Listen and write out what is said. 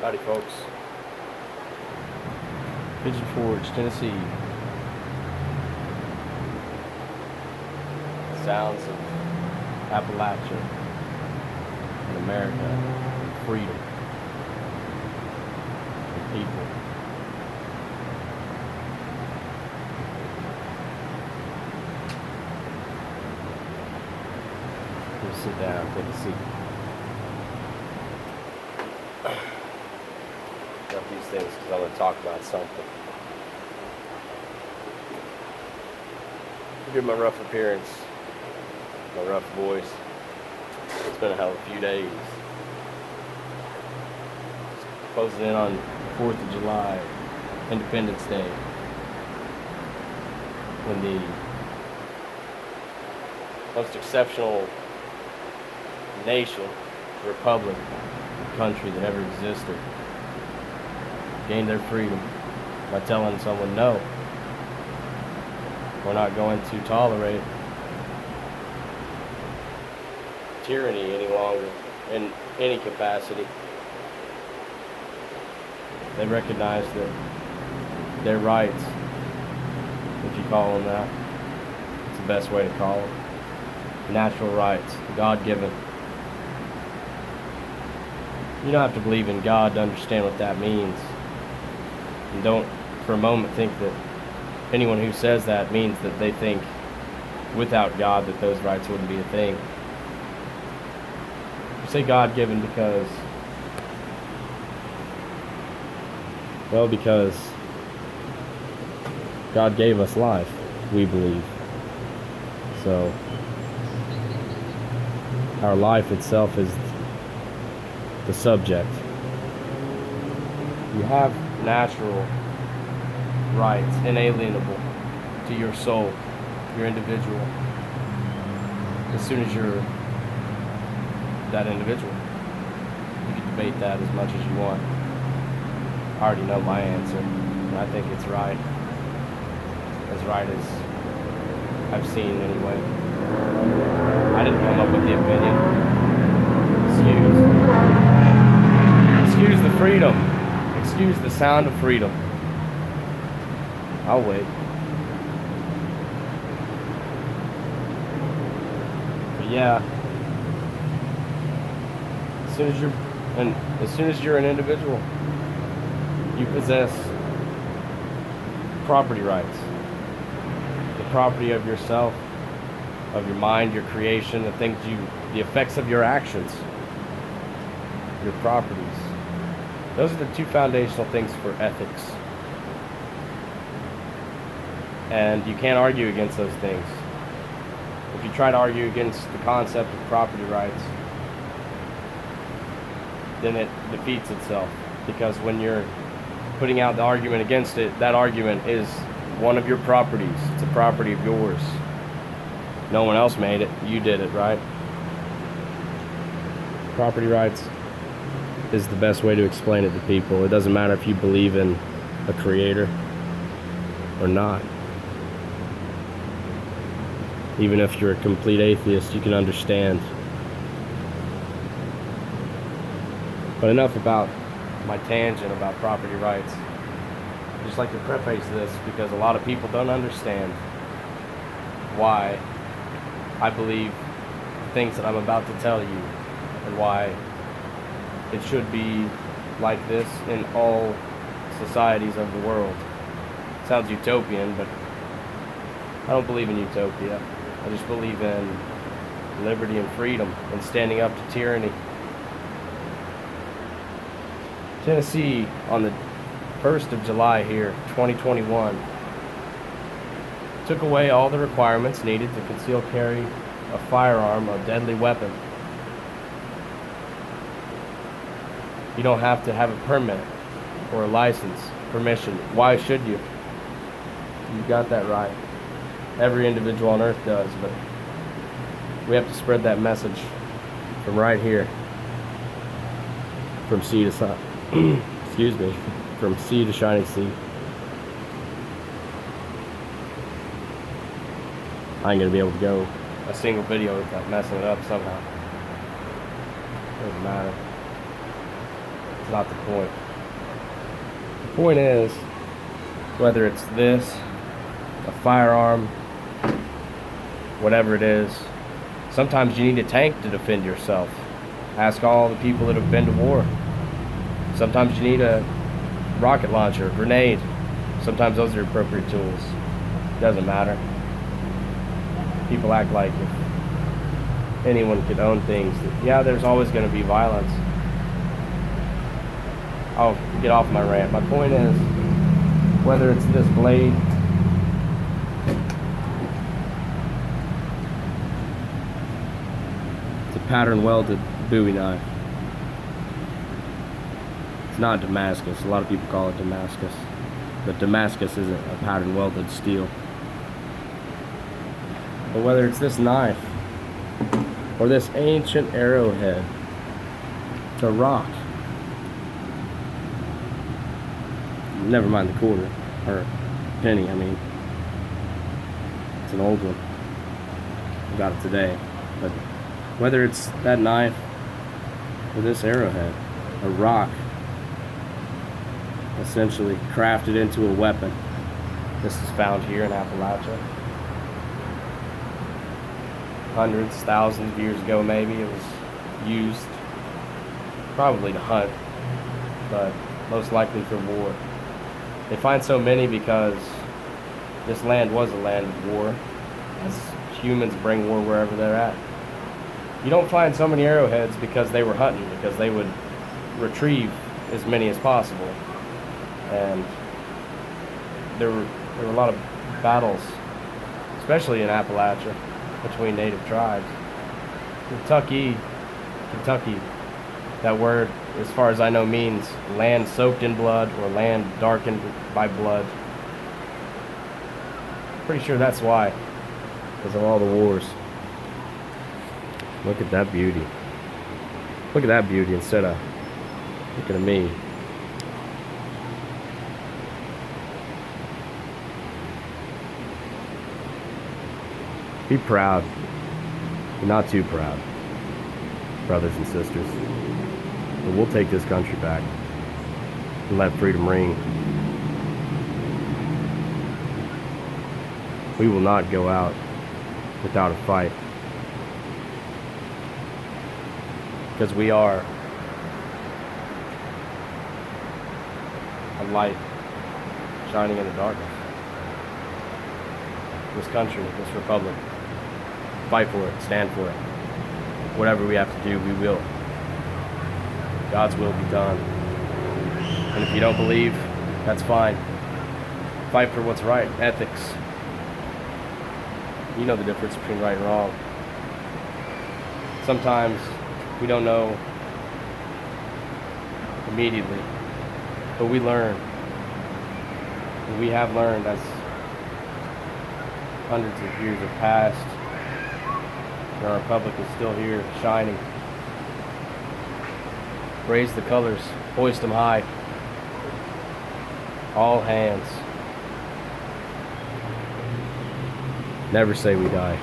Howdy, folks. Pigeon Forge, Tennessee. Sounds of Appalachia and America, and freedom, and people. Just sit down, take a seat. Got these things because I want to talk about something. Forgive my rough appearance, my rough voice. It's been a hell of a few days. Closing in on 4th of July, Independence Day, when the most exceptional nation, republic, country that ever existed gained their freedom by telling someone, no, we're not going to tolerate tyranny any longer in any capacity. They recognize that their rights, if you call them that, it's the best way to call them, natural rights, God-given. You don't have to believe in God to understand what that means. And don't for a moment think that anyone who says that means that they think without God that those rights wouldn't be a thing. You say God-given because, well, because God gave us life, we believe. So our life itself is the subject. You have natural rights, inalienable to your soul, your individual. As soon as you're that individual, you can debate that as much as you want. I already know my answer, and I think it's right. As right as I've seen anyway. I didn't come up with the opinion. Excuse the freedom. Excuse the sound of freedom. I'll wait. But yeah, as soon as you're an individual, you possess property rights. The property of yourself, of your mind, your creation, the effects of your actions, your properties. Those are the two foundational things for ethics. And you can't argue against those things. If you try to argue against the concept of property rights, then it defeats itself. Because when you're putting out the argument against it, that argument is one of your properties. It's a property of yours. No one else made it. You did it, right? Property rights is the best way to explain it to people. It doesn't matter if you believe in a creator or not. Even if you're a complete atheist, you can understand. But enough about my tangent about property rights. I'd just like to preface this because a lot of people don't understand why I believe the things that I'm about to tell you and why it should be like this in all societies of the world. Sounds utopian, but I don't believe in utopia. I just believe in liberty and freedom and standing up to tyranny. Tennessee, on the 1st of July here, 2021, took away all the requirements needed to conceal carry a firearm, a deadly weapon. You don't have to have a permit or a license, permission. Why should you? You got that right. Every individual on earth does, but we have to spread that message from right here, from sea to sun. Excuse me, from sea to shining sea. I ain't gonna be able to go a single video without messing it up somehow. Doesn't matter. not the point. The point is, whether it's this, a firearm, whatever it is, sometimes you need a tank to defend yourself. Ask all the people that have been to war. Sometimes you need a rocket launcher, a grenade. Sometimes those are appropriate tools. Doesn't matter. People act like if anyone could own things, yeah, there's always going to be violence. I'll get off my rant. My point is, whether it's this blade, it's a pattern welded Bowie knife. It's not Damascus. A lot of people call it Damascus, but Damascus isn't a pattern welded steel. But whether it's this knife or this ancient arrowhead, it's a rock. Never mind the quarter or penny. I mean, it's an old one. I got it today. But whether it's that knife or this arrowhead, a rock essentially crafted into a weapon. This is found here in Appalachia. Hundreds, thousands of years ago maybe it was used probably to hunt, but most likely for war. They find so many because this land was a land of war, as humans bring war wherever they're at. You don't find so many arrowheads because they were hunting, because they would retrieve as many as possible. And there were a lot of battles, especially in Appalachia, between native tribes. Kentucky, that word, as far as I know, means land soaked in blood or land darkened by blood. Pretty sure that's why, because of all the wars. Look at that beauty. Look at that beauty instead of looking at me. Be proud, but not too proud, brothers and sisters. But we'll take this country back and let freedom ring. We will not go out without a fight, because we are a light shining in the darkness. This country, this republic, fight for it, stand for it. Whatever we have to do, we will. God's will be done. And if you don't believe, that's fine. Fight for what's right, ethics. You know the difference between right and wrong. Sometimes we don't know immediately, but we learn. And we have learned as hundreds of years have passed, and our republic is still here, shining. Raise the colors, hoist them high. All hands. Never say we die.